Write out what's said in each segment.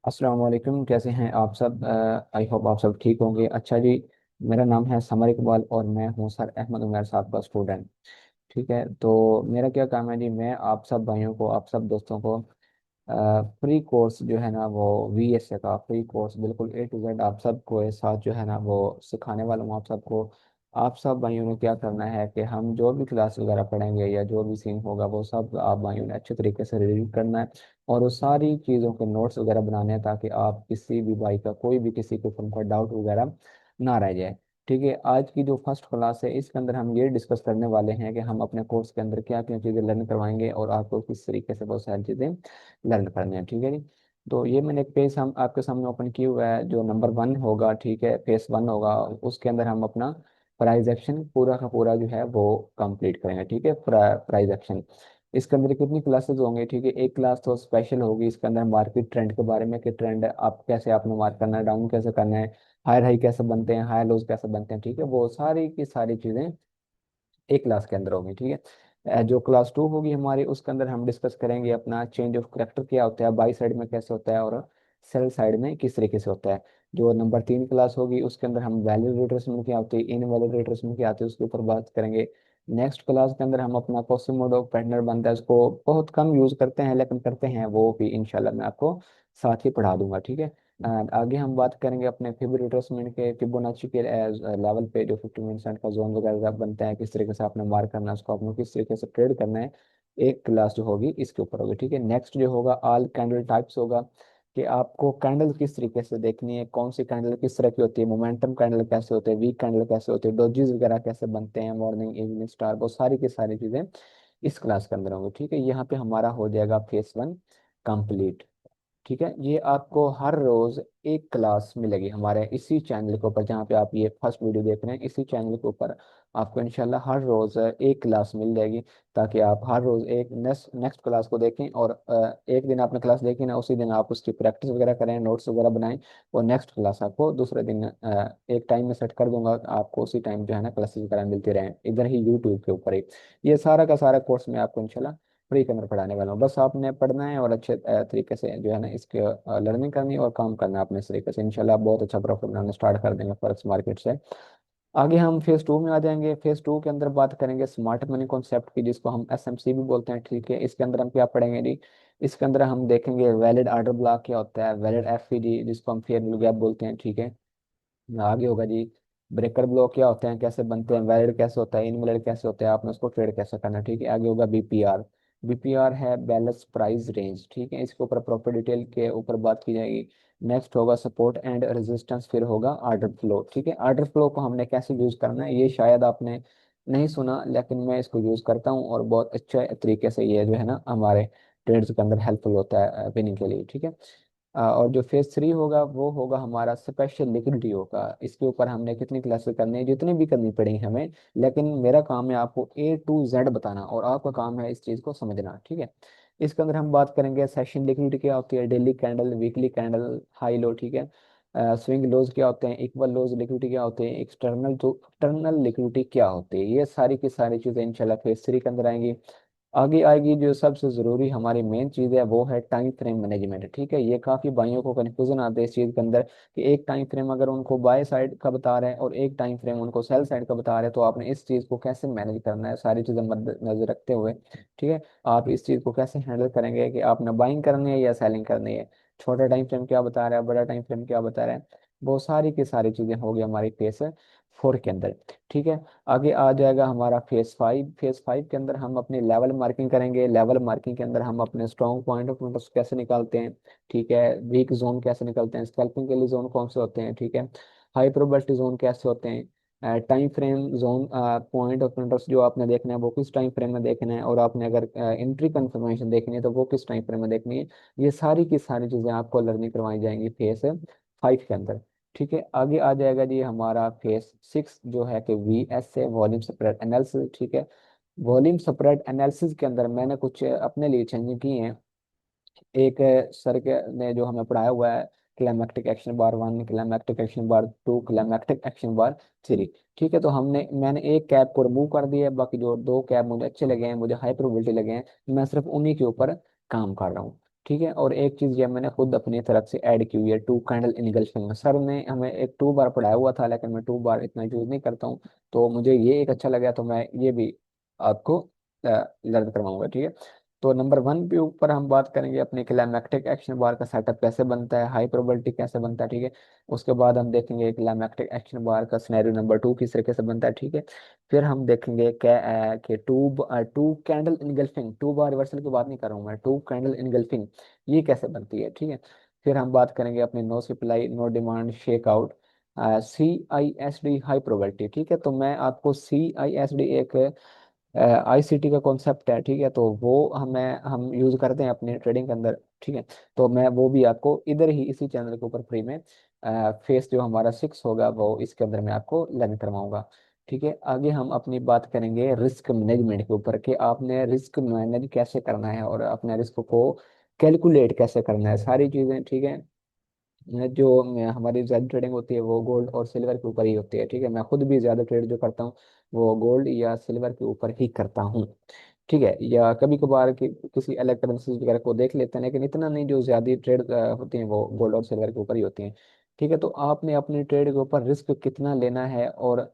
अस्सलाम वालेकुम। कैसे हैं आप सब? आई होप आप सब ठीक होंगे। अच्छा जी, मेरा नाम है समर इकबाल और मैं हूँ सर अहमद उमर साहब का स्टूडेंट। ठीक है, तो मेरा क्या काम है जी, मैं आप सब भाइयों को, आप सब दोस्तों को फ्री कोर्स जो है ना वो VSA का फ्री कोर्स बिल्कुल A to Z आप सबको एक साथ जो है ना वो सिखाने वाला हूँ आप सबको। आप सब भाइयों ने क्या करना है कि हम जो भी क्लास वगैरह पढ़ेंगे या जो भी सीन होगा वो सब आप भाइयों ने अच्छे तरीके से रिव्यू करना है और वो सारी चीज़ों के नोट्स वगैरह बनाने हैं ताकि आप किसी भी भाई का कोई भी किसी किस्म का डाउट वगैरह ना रह जाए। ठीक है, आज की जो फर्स्ट क्लास है इसके अंदर हम ये डिस्कस करने वाले हैं कि हम अपने कोर्स के अंदर क्या क्या चीज़ें लर्न करवाएंगे और आपको किस तरीके से बहुत सारी चीज़ें लर्न करने हैं। ठीक है जी, तो ये मैंने एक पेज हम आपके सामने ओपन किया हुआ है। जो नंबर 1 होगा, ठीक है, फेस 1 होगा, उसके अंदर हम अपना प्राइज एक्शन पूरा का पूरा जो है वो कंप्लीट करेंगे। ठीक है, प्राइज एक्शन इसके अंदर कितनी क्लासेस होंगी? ठीक है, एक क्लास तो स्पेशल होगी, इसके अंदर मार्केट ट्रेंड के बारे में कि ट्रेंड आप कैसे आपने मार्क करना है, डाउन कैसे करना है, हायर हाई कैसे बनते हैं, हायर लोज कैसे बनते हैं। ठीक है, वो सारी की सारी चीज़ें एक क्लास के अंदर होगी। ठीक है, जो क्लास 2 होगी हमारी उसके अंदर हम डिस्कस करेंगे अपना चेंज ऑफ करेक्टर क्या होता है, बाई साइड में कैसे होता है और सेल साइड में किस तरीके से होता है। जो नंबर 3 क्लास होगी उसके अंदर हम वैलिड रिट्रेसमेंट क्या होती है, इनवैलिड रिट्रेसमेंट क्या आती है उसके ऊपर बात करेंगे। नेक्स्ट क्लास के अंदर हम अपना कोसिमोडो पैटर्न बनता है, उसको बहुत कम यूज करते हैं लेकिन करते हैं, वो भी इंशाल्लाह मैं आपको साथ ही पढ़ा दूंगा। ठीक है, एंड आगे हम बात करेंगे अपने फिबो रिट्रेसमेंट के, फिबोनाची के लेवल पे जो 50% का जोन वगैरह बनता है, किस तरीके से आपने मार्क करना है उसको, आपने किस तरीके से ट्रेड करना है। एक क्लास जो होगी इसके ऊपर होगी। ठीक है, नेक्स्ट जो होगा ऑल कैंडल टाइप्स होगा कि आपको कैंडल किस तरीके से देखनी है, कौन सी कैंडल किस तरह की होती है, मोमेंटम कैंडल कैसे होते हैं, वीक कैंडल कैसे होते हैं, डोजीज वगैरह कैसे बनते हैं, मॉर्निंग इवनिंग स्टार, वो सारी की सारी चीजें इस क्लास के अंदर होंगी। ठीक है, यहाँ पे हमारा हो जाएगा फेस 1 कंप्लीट। ठीक है, ये आपको हर रोज एक क्लास मिलेगी हमारे इसी चैनल के ऊपर, जहाँ पे आप ये फर्स्ट वीडियो देख रहे हैं इसी चैनल के ऊपर आपको इंशाल्लाह हर रोज एक क्लास मिल जाएगी, ताकि आप हर रोज एक नेक्स्ट नेक्स्ट क्लास को देखें और एक दिन आपने क्लास देखी ना उसी दिन आप उसकी प्रैक्टिस वगैरह करें, नोट्स वगैरह बनाएं और नेक्स्ट क्लास आपको दूसरे दिन एक टाइम में सेट कर दूंगा, आपको उसी टाइम जो है ना क्लासेस वगैरह मिलती रहें इधर ही यूट्यूब के ऊपर ही। ये सारा का सारा कोर्स मैं आपको इंशाल्लाह फ्री के अंदर पढ़ाने वाला हूँ। बस आपने पढ़ना है और अच्छे तरीके से जो है ना इसके लर्निंग करनी है और काम करना है अपने इस तरीके से, इंशाल्लाह आप बहुत अच्छा प्रॉफिट बनाना स्टार्ट कर देंगे फॉरेक्स मार्केट से। आगे हम फेज 2 में आ जाएंगे। फेज 2 के अंदर बात करेंगे स्मार्ट मनी कॉन्सेप्ट की, जिसको हम SMC भी बोलते हैं। ठीक है, इसके अंदर हम क्या पढ़ेंगे जी, इसके अंदर हम देखेंगे वैलिड ऑर्डर ब्लॉक क्या होता है, वैलिड FVD जिसको हम फेयर वैल्यू गैप बोलते हैं। ठीक है, आगे होगा जी ब्रेकर ब्लॉक क्या होते हैं, कैसे बनते हैं, वैलिड कैसे होता है, इनवैलिड कैसे होता है, आपने उसको ट्रेड कैसे करना है। ठीक है, आगे होगा BPR है बैलेंस प्राइस रेंज। ठीक है, इसके ऊपर प्रॉपर डिटेल के ऊपर बात की जाएगी। नेक्स्ट होगा सपोर्ट एंड रेजिस्टेंस, फिर होगा ऑर्डर फ्लो। ठीक है, ऑर्डर फ्लो को हमने कैसे यूज करना है ये शायद आपने नहीं सुना, लेकिन मैं इसको यूज करता हूँ और बहुत अच्छे तरीके से ये जो है ना हमारे ट्रेड्स के अंदर हेल्पफुल होता है विनिंग के लिए। ठीक है, और जो फेज 3 होगा वो होगा हमारा स्पेशल लिक्विडिटी होगा। इसके ऊपर हमने कितनी क्लासेस करनी है, जितनी भी करनी पड़ेगी हमें, लेकिन मेरा काम है आपको A to Z बताना और आपका काम है इस चीज़ को समझना। ठीक है, इसके अंदर हम बात करेंगे सेशन लिक्विडिटी क्या होती है, daily candle, weekly candle, high low. ठीक है, स्विंग लोज क्या होते हैं, इक्वल लोज लिक्विडिटी क्या होते हैं, एक्सटर्नल लिक्विडिटी क्या होती है, ये सारी की सारी चीज़ें इंशाल्लाह फेज 3 के अंदर आएंगी। आगे आएगी जो सबसे जरूरी हमारी मेन चीज है वो है टाइम फ्रेम मैनेजमेंट। ठीक है, ये काफी भाइयों को कंफ्यूजन आता है इस चीज के अंदर कि एक टाइम फ्रेम अगर उनको बाय साइड का बता रहे हैं और एक टाइम फ्रेम उनको सेल साइड का बता रहे हैं, तो आपने इस चीज को कैसे मैनेज करना है सारी चीजें मद्देनजर रखते हुए। ठीक है, आप इस चीज को कैसे हैंडल करेंगे कि आपने बाइंग करनी है या सेलिंग करनी है, छोटा टाइम फ्रेम क्या बता रहा है, बड़ा टाइम फ्रेम क्या बता रहा है, वो सारी की सारी चीजें होगी हमारी फेज 4 के अंदर। ठीक है, आगे आ जाएगा हमारा फेज 5। फेज 5 के अंदर हम अपनी लेवल मार्किंग करेंगे। लेवल मार्किंग के अंदर हम अपने स्ट्रॉन्ग पॉइंट ऑफ इंटरेस्ट कैसे निकालते हैं, ठीक है, वीक जोन कैसे निकलते हैं, स्कैल्पिंग के लिए जोन कौन से होते हैं, ठीक है, हाई प्रोबेबिलिटी जोन कैसे होते हैं, time frame zone, point of interest जो आपने देखना है वो किस टाइम फ्रेम में देखना है, और आपने अगर एंट्री कंफर्मेशन देखनी है तो वो किस टाइम फ्रेम में देखनी है। ये सारी की सारी चीजें आपको लर्निंग करवाई जाएंगी फेज 5 के अंदर। ठीक है, आगे आ जाएगा जी हमारा फेज 6 जो है कि VSA वॉल्यूम स्प्रेड एनालिसिस। ठीक है, वॉल्यूम स्प्रेड एनालिसिस के अंदर मैंने कुछ अपने लिए चेंज किए हैं। एक सर के ने जो हमें पढ़ाया हुआ है क्लाइमैक्टिक एक्शन बार 1, क्लाइमैक्टिक एक्शन बार 2, क्लाइमैक्टिक एक्शन बार 3। ठीक है, तो मैंने एक कैप को रिमूव कर दिया है, बाकी जो 2 कैप मुझे अच्छे लगे हैं, मुझे हाई प्रोबेबिलिटी लगे हैं, मैं सिर्फ उन्हीं के ऊपर काम कर रहा हूँ। ठीक है। और एक चीज ये मैंने खुद अपनी तरफ से ऐड की हुई है, टू कैंडल इनगल्फिंग। सर ने हमें एक 2 बार पढ़ाया हुआ था, लेकिन मैं 2 बार इतना यूज नहीं करता हूँ, तो मुझे ये एक अच्छा लगा, तो मैं ये भी आपको लर्न करवाऊंगा। ठीक है। तो नंबर 1 के ऊपर हम बात करेंगे अपने क्लाइमैक्टिक एक्शन बार का सेटअप कैसे बनता है, हाई प्रोबेबिलिटी कैसे बनता है। ठीक है। उसके बाद हम देखेंगे क्लाइमैक्टिक एक्शन बार का सिनेरियो नंबर 2 किस तरीके से बनता है। ठीक है। फिर हम देखेंगे क्या कि टू कैंडल इनगल्फिंग, 2 बार रिवर्सल की बात नहीं कर रहा हूँ मैं, टू कैंडल इनगल्फिंग ये कैसे बनती है। ठीक है। फिर हम बात करेंगे अपने no supply no demand shake out, CISD high probability. ठीक है। तो मैं आपको CISD एक ICT का कॉन्सेप्ट है। ठीक है। तो वो हम यूज करते हैं अपने ट्रेडिंग के अंदर। ठीक है। तो मैं वो भी आपको इधर ही इसी चैनल के ऊपर फ्री में फेस जो हमारा 6 होगा वो इसके अंदर मैं आपको लर्न करवाऊंगा। ठीक है। आगे हम अपनी बात करेंगे रिस्क मैनेजमेंट के ऊपर, कि आपने रिस्क मैनेज कैसे करना है और अपने रिस्क को कैलकुलेट कैसे करना है, सारी चीजें। ठीक है। जो हमारी ज्यादा ट्रेडिंग होती है वो गोल्ड और सिल्वर के ऊपर ही होती है। ठीक है। मैं खुद भी ज्यादा ट्रेड जो करता हूँ वो गोल्ड या सिल्वर के ऊपर ही करता हूँ। ठीक है। या कभी कभार किसी इलेक्ट्रॉनिक्स वगैरह को देख लेते हैं, लेकिन इतना नहीं, जो ज्यादा ट्रेड होती हैं वो गोल्ड और सिल्वर के ऊपर ही होती हैं। ठीक है। तो आपने अपनी ट्रेड के ऊपर रिस्क कितना लेना है और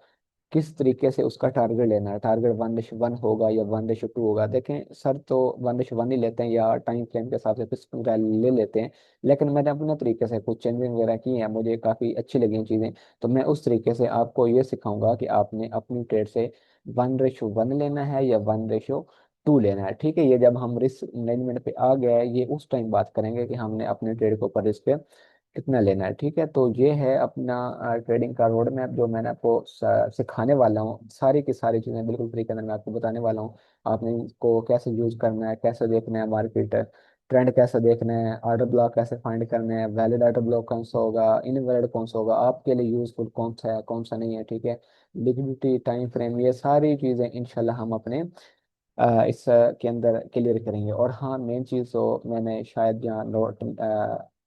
किस तरीके से उसका टारगेट लेना है, टारगेट 1:1 होगा या 1:2 होगा। देखें सर तो 1:1 ही लेते हैं या टाइम फ्रेम के हिसाब से फिक्स ले लेते हैं, लेकिन मैंने अपने तरीके से कुछ चेंजिंग वगैरह की हैं, मुझे काफ़ी अच्छी लगी हैं चीज़ें। तो मैं उस तरीके से आपको ये सिखाऊंगा कि आपने अपनी ट्रेड से 1:1 लेना है या 1:2 लेना है। ठीक है। ये जब हम रिस्क मैनेजमेंट पे आ गए, ये उस टाइम बात करेंगे कि हमने अपने ट्रेड के ऊपर रिस्क कितना लेना है। ठीक है। तो ये है अपना ट्रेडिंग का रोड मैप जो मैंने आपको सिखाने वाला हूँ, सारी की सारी चीज़ें बिल्कुल फ्री के अंदर मैं आपको बताने वाला हूँ। आपने इसको कैसे यूज करना है, कैसे देखना है मार्केट ट्रेंड, कैसे देखना है, ऑर्डर ब्लॉक कैसे फाइंड करना है, वैलिड ऑर्डर ब्लॉक कौन सा होगा, इनवैलिड कौन सा होगा, आपके लिए यूजफुल कौन सा है कौन सा नहीं है। ठीक है। लिक्विडिटी टाइम फ्रेम, ये सारी चीज़ें इंशाल्लाह हम अपने इस के अंदर क्लियर करेंगे। और हाँ, मेन चीज़ तो मैंने शायद यहाँ नोट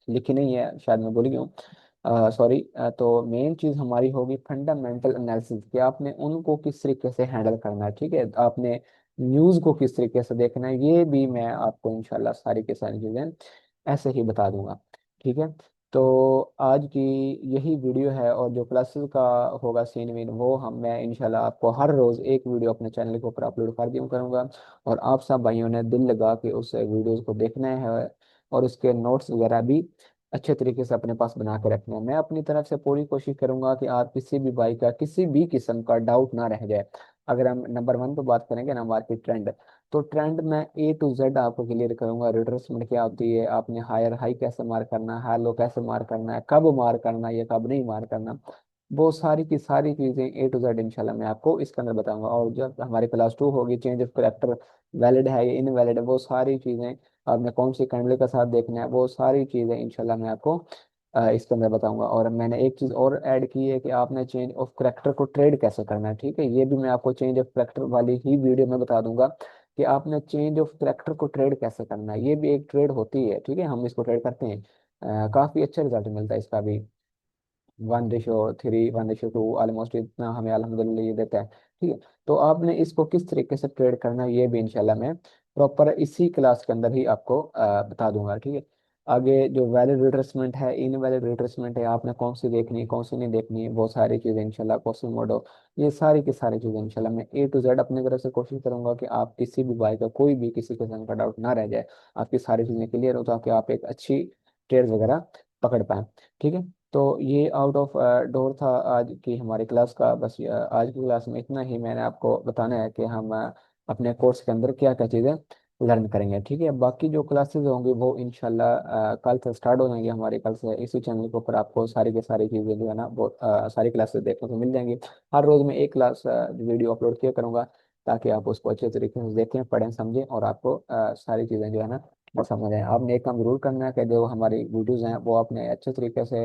लिखी नहीं है, शायद मैं भूल गया हूँ, सॉरी। तो मेन चीज़ हमारी होगी फंडामेंटल एनालिसिस, कि आपने उनको किस तरीके से हैंडल करना है। ठीक है। आपने न्यूज़ को किस तरीके से देखना है, ये भी मैं आपको इंशाल्लाह सारी की सारी चीज़ें ऐसे ही बता दूंगा। ठीक है। तो आज की यही वीडियो है, और जो क्लासेस का होगा सीन वीन वो मैं इंशाल्लाह आपको हर रोज़ एक वीडियो अपने चैनल के ऊपर अपलोड कर दिया करूँगा। और आप सब भाइयों ने दिल लगा के उस वीडियोस को देखना है और उसके नोट्स वगैरह भी अच्छे तरीके से अपने पास बना के रखना है। मैं अपनी तरफ से पूरी कोशिश करूंगा कि आप किसी भी भाई का किसी भी किस्म का डाउट ना रह जाए। अगर हम नंबर 1 पे बात करेंगे ना, मार्केट ट्रेंड, तो ट्रेंड में A to Z आपको क्लियर करूंगा। रिट्रेसमेंट क्या होती है, आपने हायर हाई कैसे मार करना है, हाई लो कैसे मार करना है, कब मार करना है या कब नहीं मार करना, वो सारी की सारी चीजें A to Z इंशाल्लाह मैं आपको इसके अंदर बताऊंगा। और जब हमारी क्लास 2 होगी, चेंज ऑफ करेक्टर वैलिड है या इनवैलिड है, वो सारी चीजें, आपने कौन सी कैंडल का साथ देखना है, वो सारी चीजें इंशाल्लाह मैं आपको इसके अंदर बताऊंगा। और मैंने एक चीज और ऐड की है कि आपने चेंज ऑफ करेक्टर को ट्रेड कैसे करना है। ठीक है। ये भी मैं आपको चेंज ऑफ करेक्टर वाली ही वीडियो में बता दूंगा कि आपने चेंज ऑफ करेक्टर को ट्रेड कैसे करना है। ये भी एक ट्रेड होती है। ठीक है। हम इसको ट्रेड करते हैं, काफी अच्छा रिजल्ट मिलता है इसका भी। 1:3 1:2 ऑलमोस्ट इतना हमें अल्हम्दुलिल्लाह ये देता है। ठीक है। तो आपने इसको किस तरीके से ट्रेड करना है, ये भी इंशाल्लाह मैं प्रॉपर इसी क्लास के अंदर ही आपको बता दूंगा। ठीक है। आगे जो वैलिड रिट्रेसमेंट है, इनवैलिड रिट्रेसमेंट है, आपने कौन सी देखनी है कौन सी नहीं देखनी है, वो सारी चीज़ें इंशाल्लाह क्वेश्चन मोडो, ये सारी की सारी चीज़ें इंशाल्लाह मैं A to Z अपनी तरफ से कोशिश करूंगा कि आप किसी भी भाई का कोई भी किसी किस्म का डाउट ना रह जाए, आपकी सारी चीज़ें क्लियर हो, ताकि आप एक अच्छी ट्रेड वगैरह पकड़ पाएं। ठीक है। तो ये आउट ऑफ डोर था आज की हमारी क्लास का। बस आज की क्लास में इतना ही मैंने आपको बताना है कि हम अपने कोर्स के अंदर क्या क्या चीज़ें लर्न करेंगे। ठीक है। बाकी जो क्लासेस होंगी वो इंशाल्लाह कल से स्टार्ट हो जाएंगी हमारे। कल से इसी चैनल के ऊपर आपको सारी की सारी चीज़ें जो है ना वो सारी क्लासेस देखने को मिल जाएंगी। हर रोज़ मैं एक क्लास वीडियो अपलोड किया करूँगा, ताकि आप उसको अच्छे तरीके से देखें पढ़ें समझें, और आपको सारी चीज़ें जो है ना वो समझ आए। आपने एक काम जरूर करना है कि जो हमारी वीडियोज़ हैं वो आपने अच्छे तरीके से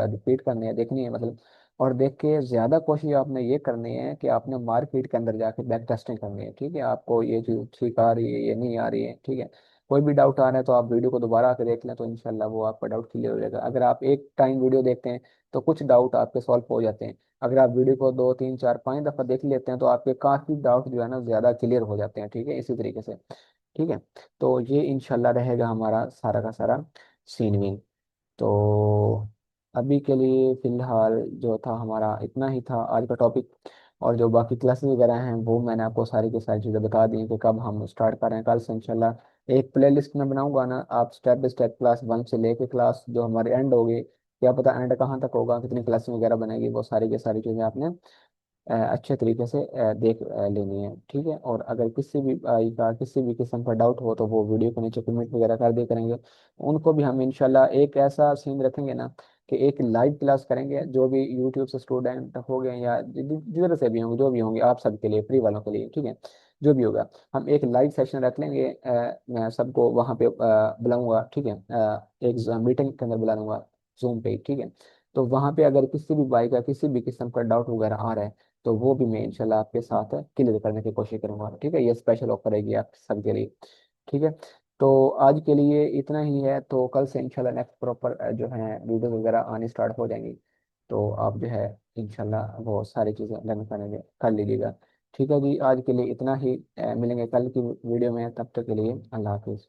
रिपीट करनी है, देखनी है मतलब। और देख के ज़्यादा कोशिश आपने ये करनी है कि आपने मार्केट के अंदर जाके बैक टेस्टिंग करनी है। ठीक है। आपको ये चीज़ ठीक आ रही है ये नहीं आ रही है। ठीक है। कोई भी डाउट आ रहा है तो आप वीडियो को दोबारा आके देख लें, तो इंशाल्लाह वो आपका डाउट क्लियर हो जाएगा। अगर आप एक टाइम वीडियो देखते हैं तो कुछ डाउट आपके सॉल्व हो जाते हैं। अगर आप वीडियो को 2 3 4 5 दफ़ा देख लेते हैं तो आपके काफ़ी डाउट जो है ना ज़्यादा क्लियर हो जाते हैं। ठीक है। इसी तरीके से ठीक है। तो ये इंशाल्लाह रहेगा हमारा सारा का सारा सीन वीन। तो अभी के लिए फिलहाल जो था हमारा इतना ही था आज का टॉपिक। और जो बाकी क्लासेस वगैरह हैं वो मैंने आपको सारी की सारी चीज़ें बता दी हैं कि कब हम स्टार्ट कर रहे हैं। कल से इंशाल्लाह एक प्ले लिस्ट में बनाऊंगा ना, आप स्टेप बाय स्टेप क्लास 1 से लेके क्लास जो हमारी एंड होगी, क्या पता एंड कहाँ तक होगा, कितनी क्लासेस वगैरह बनेगी, वो सारी की सारी चीज़ें आपने अच्छे तरीके से देख लेनी है। ठीक है। और अगर किसी भी भाई का किसी भी किस्म का डाउट हो तो वो वीडियो को नीचे कमेंट वगैरह कर दिया करेंगे। उनको भी हम इंशाल्लाह एक ऐसा सीन रखेंगे ना कि एक लाइव क्लास करेंगे, जो भी यूट्यूब से स्टूडेंट हो गए या जिधर से भी होंगे, जो भी होंगे, आप सबके लिए, फ्री वालों के लिए, ठीक है, जो भी होगा, हम एक लाइव सेशन रख लेंगे। मैं सबको वहाँ पे बुलाऊंगा, ठीक है, एक मीटिंग के अंदर बुला लूंगा, जूम पे, ठीक है। तो वहाँ पे अगर किसी भी भाई का किसी भी किस्म का डाउट वगैरह आ रहा है तो वो भी मैं इंशाल्लाह आपके साथ क्लियर करने की कोशिश करूंगा। ठीक है, ये स्पेशल ऑफर रहेगी आप सबके लिए। ठीक है। तो आज के लिए इतना ही है, तो कल से इंशाल्लाह नेक्स्ट प्रॉपर जो है वीडियो वगैरह आनी स्टार्ट हो जाएंगी। तो आप जो है इंशाल्लाह वो सारी चीज़ें लर्न करने कर लीजिएगा। ठीक है जी, आज के लिए इतना ही। मिलेंगे कल की वीडियो में, तब तक के लिए अल्लाह हाफिज़।